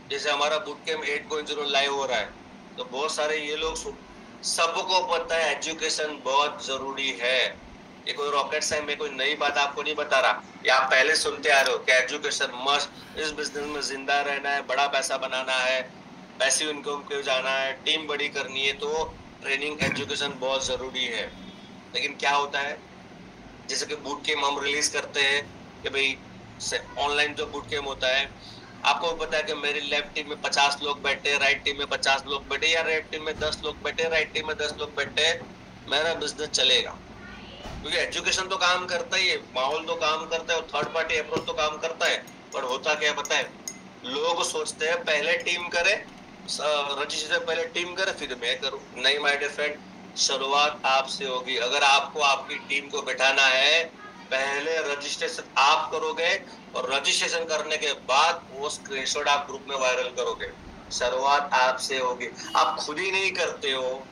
जैसे हमारा बूट कैंप 8.0 लाइव हो रहा है, तो बहुत सारे ये लोग सबको पता है एजुकेशन बहुत जरूरी है। ये कोई रॉकेट साइंस में कोई नई बात आपको नहीं बता रहा, ये आप पहले सुनते आ रहे हो कि एजुकेशन मस्ट, इस बिजनेस में जिंदा रहना है, बड़ा पैसा बनाना है, पैसिव इनकम को जाना है, टीम बड़ी करनी है, तो ट्रेनिंग एजुकेशन बहुत जरूरी है। लेकिन क्या होता है, जैसे कि बूट कैंप हम रिलीज करते हैं कि भाई ऑनलाइन जो बूट कैंप होता है, आपको पता है कि मेरी लेफ्ट टीम में 50 लोग बैठे, राइट टीम में 50 लोग बैठे, या राइट टीम में 10 लोग बैठे, राइट टीम में 10 लोग बैठे, मेरा बिजनेस चलेगा। क्योंकि एजुकेशन तो काम करता ही है, माहौल तो काम करता है, और थर्ड पार्टी अप्रोच तो काम करता है। पर होता क्या पता है, लोग सोचते हैं पहले टीम करे, रजिस्ट्रेशन से पहले टीम करे फिर मैं करूं। नहीं माय डियर फ्रेंड, शुरुआत आपसे होगी। अगर आपको आपकी टीम को बैठाना है पहले रजिस्ट्रेशन आप करोगे और रजिस्ट्रेशन करने के बाद वो स्क्रीनशॉट आप ग्रुप में वायरल करोगे। शुरुआत आपसे होगी। आप खुद ही नहीं करते हो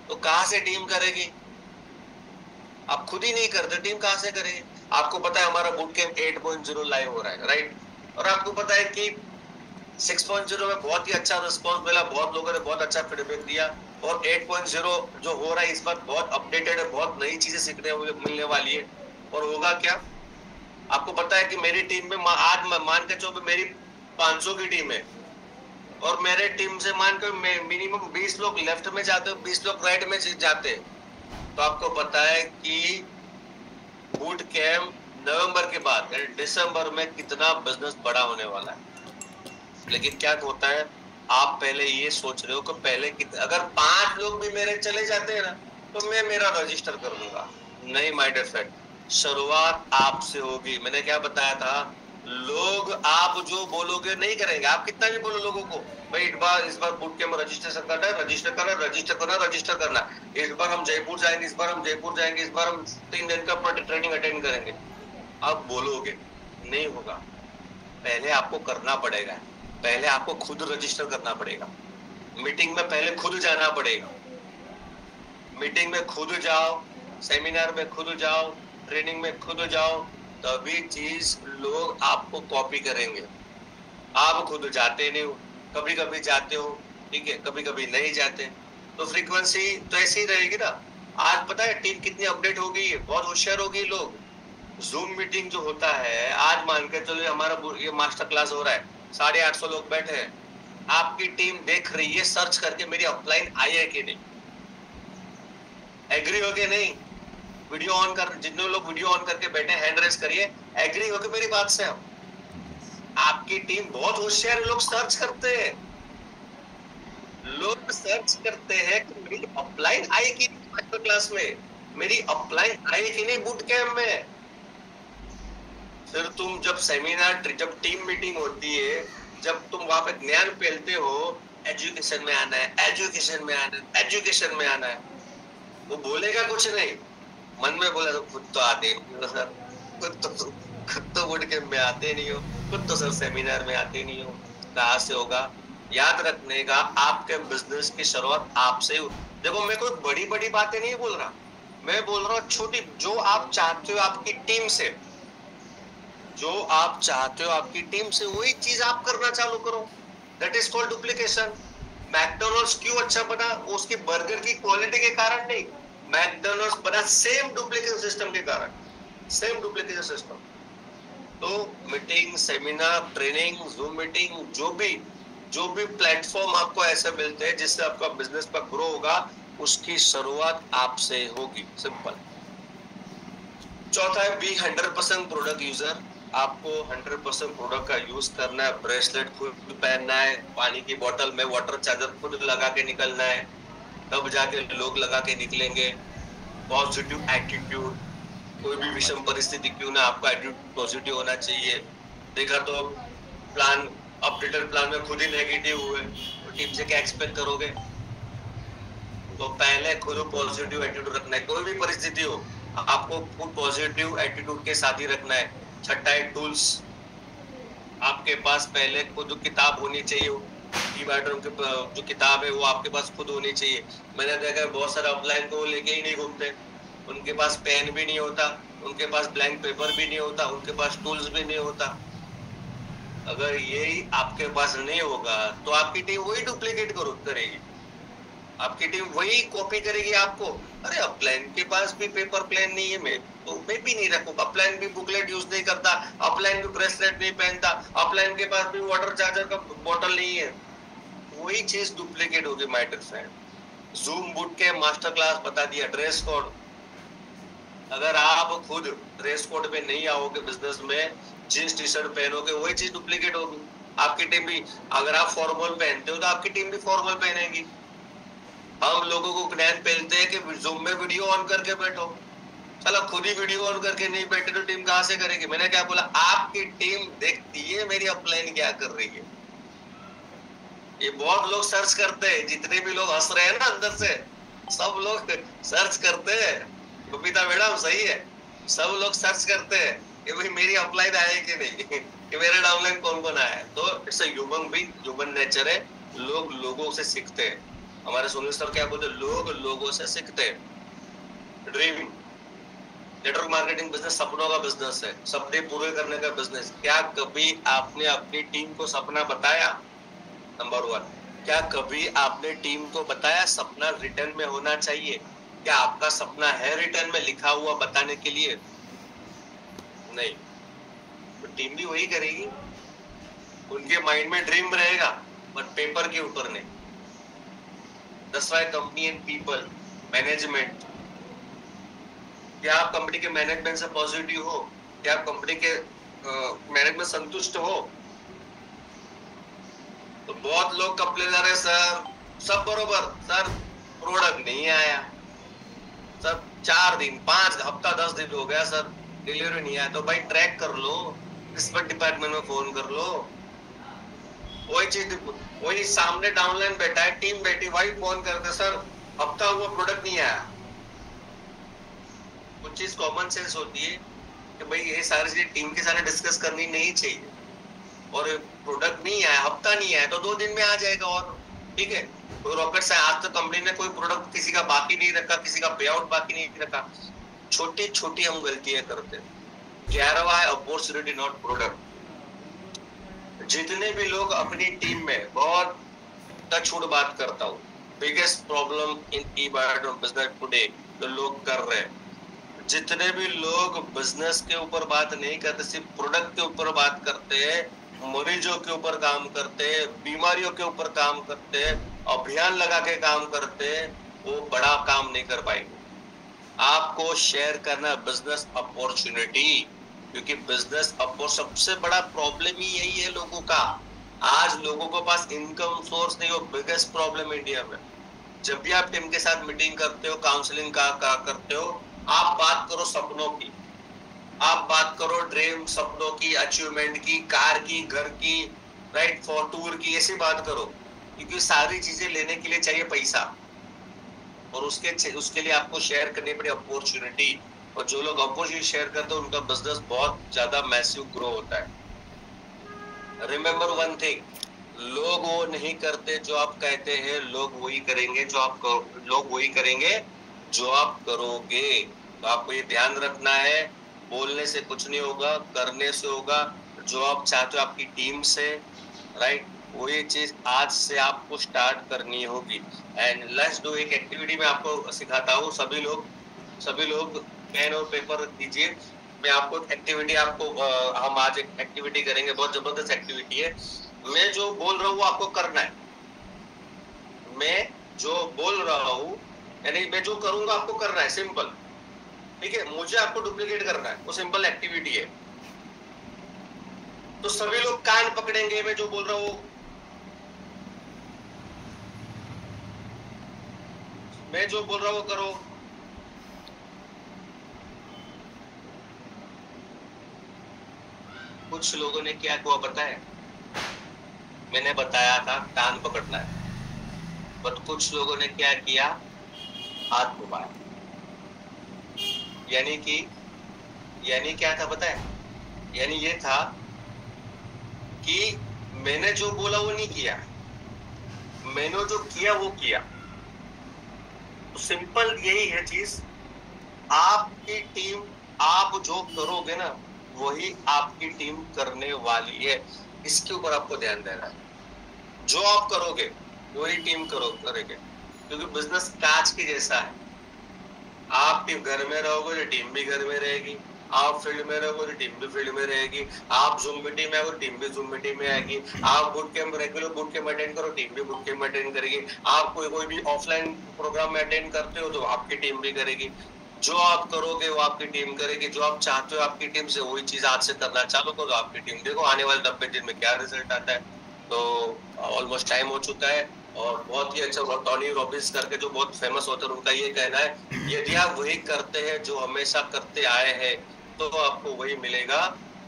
तो कहां से टीम करेगी? आप खुद ही नहीं करते, टीम कहां से करेगी? आपको पता है हमारा बूट कैंप 8.0 लाइव हो रहा है, राइट? और आपको पता है कि 6.0 में बहुत ही अच्छा रिस्पॉन्स मिला, बहुत लोगों ने बहुत अच्छा फीडबैक दिया, और 8.0 जो हो रहा है इस बार बहुत अपडेटेड है, बहुत नई चीजें सीखने मिलने वाली है। और होगा क्या, आपको पता है कि मेरी टीम में आज मान के चलो मेरी 500 की टीम है, और मेरे टीम से मान के मिनिमम 20 लोग लेफ्ट में जाते, 20 लोग राइट में जाते, तो आपको पता है कि बूट कैंप नवंबर के बाद दिसंबर में कितना बिजनेस बड़ा होने वाला है। लेकिन क्या होता है, आप पहले ये सोच रहे हो कि पहले अगर 5 लोग भी मेरे चले जाते हैं ना तो मैं मेरा रजिस्टर कर दूंगा। नहीं माय डियर फ्रेंड, शुरुआत आपसे होगी। मैंने क्या बताया था, लोग आप जो बोलोगे नहीं करेंगे। आप कितना भी बोलो लोगों को, भाई इस बार बूट कैंप रजिस्ट्रेशन करना है, रजिस्टर करना, रजिस्टर करना, रजिस्टर करना, इस बार हम जयपुर जाएंगे, इस बार हम जयपुर जाएंगे, इस बार हम 3 दिन का ट्रेनिंग अटेंड करेंगे, आप बोलोगे, नहीं होगा। पहले आपको करना पड़ेगा, पहले आपको खुद रजिस्टर करना पड़ेगा, मीटिंग में पहले खुद जाना पड़ेगा। मीटिंग में खुद जाओ, सेमिनार में खुद जाओ, ट्रेनिंग में खुद जाओ, तभी चीज लोग आपको कॉपी करेंगे। आप खुद जाते नहीं हो, कभी कभी जाते हो, ठीक है, कभी कभी नहीं जाते, तो फ्रीक्वेंसी तो ऐसी ही रहेगी ना। आज पता है टीम कितनी अपडेट हो गई है, बहुत होशियार हो गई लोग। जूम मीटिंग जो होता है, आज मान के चलो हमारा ये मास्टर क्लास हो रहा है, 850 लोग बैठे हैं, आपकी टीम देख रही है सर्च करके मेरी अपलाइन आई है कि नहीं, एग्री हो के नहीं, वीडियो ऑन कर, जितने लोग वीडियो ऑन करके बैठे हैंड रेज करिए, एग्री हो के मेरी बात से। हम आपकी टीम बहुत होशियार, लोग सर्च करते हैं, लोग सर्च करते हैं कि मेरी अपलाइन आई कि नहीं मास्टर क्लास में, मेरी अपलाइन आई कि नहीं बूट कैंप में। फिर तुम जब सेमिनार, जब टीम मीटिंग होती है, जब तुम वहां पे ज्ञान फैलते हो, एजुकेशन में आना है, एजुकेशन में आना है, एजुकेशन में आना है, वो बोलेगा कुछ नहीं, मन में बोला तो खुद तो आते नहीं हो सर, खुद तो बूट कैंप में आते नहीं हो, खुद तो सर सेमिनार में आते नहीं हो, कहाँ से होगा? याद रखने का, आपके बिजनेस की शुरुआत आपसे हो। देखो मैं कोई बड़ी बड़ी बातें नहीं बोल रहा, मैं बोल रहा हूँ छोटी, जो आप चाहते हो आपकी टीम से, जो आप चाहते हो आपकी टीम से, वही चीज आप करना चालू करो। That is called duplication. McDonald's क्यों अच्छा बना? उसकी बर्गर की क्वालिटी के कारण नहीं, मैकडोनल्ड्स बना सेम डुप्लीकेशन सिस्टम के कारण, सेम डुप्लीकेशन सिस्टम। तो meeting, seminar, training, zoom meeting, जो भी प्लेटफॉर्म आपको ऐसे मिलते हैं जिससे आपका बिजनेस पर ग्रो होगा, उसकी शुरुआत आपसे होगी, सिंपल। चौथा है बी 100% प्रोडक्ट यूजर। आपको 100% प्रोडक्ट का यूज करना है, ब्रेसलेट खुद पहनना है, पानी की बोतल में वाटर चार्जर खुद लगा के निकलना है, तब जाके लोग लगा के निकलेंगे। पॉजिटिव एटीट्यूड, कोई भी विषम परिस्थिति क्यों ना, आपका एटीट्यूड पॉजिटिव होना चाहिए। देखा तो प्लान, अपडेटेड प्लान में खुद ही नेगेटिव हुए तो टीम से क्या एक्सपेक्ट करोगे? तो पहले खुद पॉजिटिव एटीट्यूड रखना है, कोई भी परिस्थिति हो आपको खुद पॉजिटिव एटीट्यूड के साथ ही रखना है। छठा है टूल्स। आपके पास पहले खुद किताब होनी चाहिए, जो किताब है वो आपके पास खुद होनी चाहिए। मैंने देखा है बहुत सारे ऑफलाइन को लेके ही नहीं घूमते, उनके पास पेन भी नहीं होता, उनके पास ब्लैंक पेपर भी नहीं होता, उनके पास टूल्स भी नहीं होता। अगर यही आपके पास नहीं होगा तो आपकी टीम वही डुप्लीकेट करेगी, आपकी टीम वही कॉपी करेगी आपको। अरे अपलाइन के पास भी पेपर प्लेन नहीं है, मैं भी नहीं रखूंगा, अपलाइन भी बुकलेट यूज नहीं करता, अपलाइन भी ब्रेसलेट नहीं पहनता, अपलाइन के पास भी वाटर चार्जर का बोतल नहीं है, वही चीज डुप्लीकेट होगी माय डियर फ्रेंड। जूम बूट के मास्टर क्लास बता दिया, ड्रेस कोड। अगर आप खुद ड्रेस कोड पे नहीं आओगे बिजनेस में, जींस टी शर्ट पहनोगे, वही चीज डुप्लीकेट होगी। आपकी टीम भी, अगर आप फॉर्मल पहनते हो तो आपकी टीम भी फॉर्मल पहनेगी। हम लोगों को ज्ञान फैलते हैं कि जूम में वीडियो ऑन करके बैठो, चलो खुद ही वीडियो ऑन करके नहीं बैठे तो टीम कहां से करेगी? मैंने क्या बोला, आपकी टीम देखती है मेरी अपलाइन क्या कर रही है। ये बहुत लोग सर्च करते हैं, जितने भी लोग हंस रहे हैं ना अंदर से, सब लोग सर्च करते हैं। बबीता मैडम सही है, सब लोग सर्च करते हैं कि भाई मेरी अपलाइन आए कि नहीं, कि मेरे डाउनलाइन कौन कौन आया है। तो it's human being, human nature है, लोग लोगों से सीखते हैं। हमारे सुनील सर क्या बोलते हैं, लोग लोगों से सीखते हैं। ड्रीम नेटवर्क मार्केटिंग बिजनेस सपनों का बिजनेस है, सपने पूरे करने का बिजनेस। क्या कभी आपने अपनी टीम को सपना बताया? नंबर 1, क्या कभी आपने टीम को बताया सपना रिटर्न में होना चाहिए? क्या आपका सपना है रिटर्न में लिखा हुआ बताने के लिए? नहीं। तो टीम भी वही करेगी, उनके माइंड में ड्रीम रहेगा बट पेपर के ऊपर नहीं। That's why company and people management, क्या आप कंपनी के मैनेजमेंट से पॉजिटिव हो? क्या आप कंपनी के मैनेजमेंट संतुष्ट हो? तो बहुत लोग कंप्लेन कर रहे हैं, सर सब बरोबर, सर प्रोडक्ट नहीं आया, सर 4 दिन 5 हफ्ता 10 दिन हो गया, सर डिलीवरी नहीं आया। तो भाई ट्रैक कर लो, रिस्पेक्ट डिपार्टमेंट में फोन कर लो। वही चीज, वही सामने डाउनलाइन बैठा है, टीम बैठी, वही फोन करते, सर हफ्ता हुआ प्रोडक्ट नहीं आया। कुछ चीज कॉमन सेंस होती है कि भाई ये सारी चीजें टीम के साथ डिस्कस करनी नहीं चाहिए। और प्रोडक्ट नहीं आया, हफ्ता नहीं आया तो 2 दिन में आ जाएगा, और ठीक है। कोई रॉकेट से आज तक कंपनी ने कोई प्रोडक्ट किसी का बाकी नहीं रखा, किसी का पे आउट बाकी नहीं रखा। छोटी छोटी हम गलतियां करते हैं। 11वां है अपॉर्चुनिटी नॉट प्रोडक्ट। जितने भी लोग अपनी टीम में, बहुत टचवुड बात करता हूँ, बिगेस्ट प्रॉब्लम इन ई-बायोडा बिजनेस टुडे जो लोग कर रहे हैं, जितने भी लोग बिजनेस के ऊपर बात नहीं करते, सिर्फ प्रोडक्ट के ऊपर बात करते हैं, मरीजों के ऊपर काम करते हैं, बीमारियों के ऊपर काम करते हैं, अभियान लगा के काम करते हैं, वो बड़ा काम नहीं कर पाएंगे। आपको शेयर करना बिजनेस अपॉर्चुनिटी, क्योंकि बिजनेस सबसे बड़ा प्रॉब्लम ही यही है लोगों का। आज लोगों के पास इनकम सोर्स नहीं हो, बिगेस्ट प्रॉब्लम इंडिया में। जब भी आप टीम के साथ मीटिंग करते हो, काउंसलिंग का करते हो, आप बात करो सपनों की, आप बात करो ड्रीम, सपनों की, अचीवमेंट की, कार की, घर की, राइट, फॉर टूर की, ऐसी बात करो। क्योंकि सारी चीजें लेने के लिए चाहिए पैसा, और उसके लिए आपको शेयर करनी पड़े अपॉर्चुनिटी। और जो लोग अपॉर्चुनिटी शेयर करते हैं उनका बिजनेस बहुत ज्यादा मैसिव ग्रो होता है। रिमेंबर वन थिंग, लोग वो नहीं करते जो आप कहते हैं, लोग वही करेंगे जो आप करोगे। तो आपको ये ध्यान रखना है, बोलने से कुछ नहीं होगा, करने से होगा। जो आप चाहते हो आपकी टीम से, राइट, वो ये चीज आज से आपको स्टार्ट करनी होगी। एंड लेट्स डू एक एक्टिविटी मैं आपको सिखाता हूँ। सभी लोग पेन और पेपर दीजिए। मैं आपको एक्टिविटी हम आज एक एक्टिविटी करेंगे, बहुत जबरदस्त एक्टिविटी है। मैं जो बोल रहा हूँ आपको करना है। मैं जो बोल रहा हूँ यानी मैं जो करूंगा आपको करना है, सिंपल, ठीक है। मुझे आपको डुप्लीकेट करना है, वो सिंपल एक्टिविटी है। तो सभी लोग कान पकड़ेंगे, मैं जो बोल रहा हूँ, मैं जो बोल रहा हूँ करो। कुछ लोगों ने क्या हुआ पता है, मैंने बताया था कान पकड़ना है, बट कुछ लोगों ने क्या किया, हाथ घुमाया। यानी क्या था पता है, यानी ये था कि मैंने जो बोला वो नहीं किया, मैंने जो किया वो किया। तो सिंपल यही है चीज, आपकी टीम, आप जो करोगे ना वही आपकी टीम करने वाली है। इसके ऊपर आपको ध्यान देना है। जो आप करोगे वही टीम करेंगे, क्योंकि बिजनेस कांच की जैसा है। आप टीम घर में रहोगे तो टीम भी घर में रहेगी, आप फील्ड में रहोगे तो टीम भी फील्ड में रहेगी, आप जूम मीटिंग में आओ टीम भी जूम मीटिंग में आएगी, आप boot camp regular boot camp attend करो टीम भी बूट कैंप अटेंड करेगी, आप कोई भी ऑफलाइन प्रोग्राम में अटेंड करते हो तो आपकी टीम भी करेगी। जो आप करोगे वो आपकी टीम करेगी, जो आप चाहते हो आपकी टीम से वही चीज आज से करना चालू करो, आपकी टीम देखो आने वाले 90 दिन में क्या रिजल्ट आता है। तो ऑलमोस्ट टाइम हो चुका है, और बहुत ही अच्छा, टोनी रॉबिन्स करके जो बहुत फेमस होते हैं उनका ये कहना है, यदि आप वही करते हैं जो हमेशा करते आए हैं तो आपको वही मिलेगा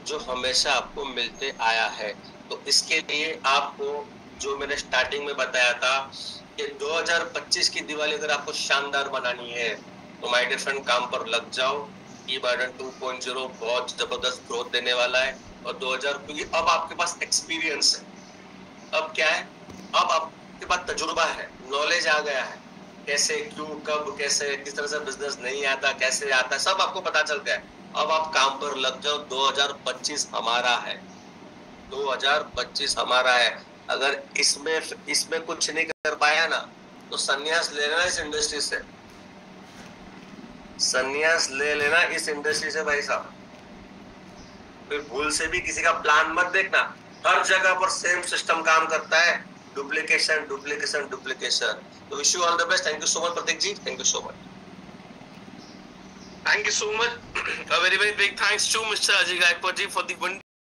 जो हमेशा आपको मिलते आया है। तो इसके लिए आपको, जो मैंने स्टार्टिंग में बताया था कि 2025 की दिवाली अगर आपको शानदार बनानी है तो माय डियर फ्रेंड काम पर लग जाओ। ई-बार्डन 2.0 बहुत जबरदस्त ग्रोथ देने वाला है। और 2000, क्योंकि अब आपके पास एक्सपीरियंस है, अब क्या है, अब आपके पास तजुर्बा है, नॉलेज आ गया है, कैसे, क्यों, कब, कैसे, किस तरह से बिजनेस नहीं आता, कैसे आता है, सब आपको पता चल गया है। अब आप काम पर लग जाओ। 2025 हमारा है, 2025 हमारा है। अगर इसमें कुछ नहीं कर पाया ना, तो संन्यास ले लेना इस इंडस्ट्री से, संन्यास ले लेना इस इंडस्ट्री से भाई साहब। फिर भूल से भी किसी का प्लान मत देखना, हर जगह पर सेम सिस्टम काम करता है, डुप्लीकेशन डुप्लीकेशन डुप्लीकेशन। तो wish you all the best. Thank you so much Pratik ji, thank you so much. Thank you so much. A very, very big thanks to Mr. Ajay Gaikwad ji for the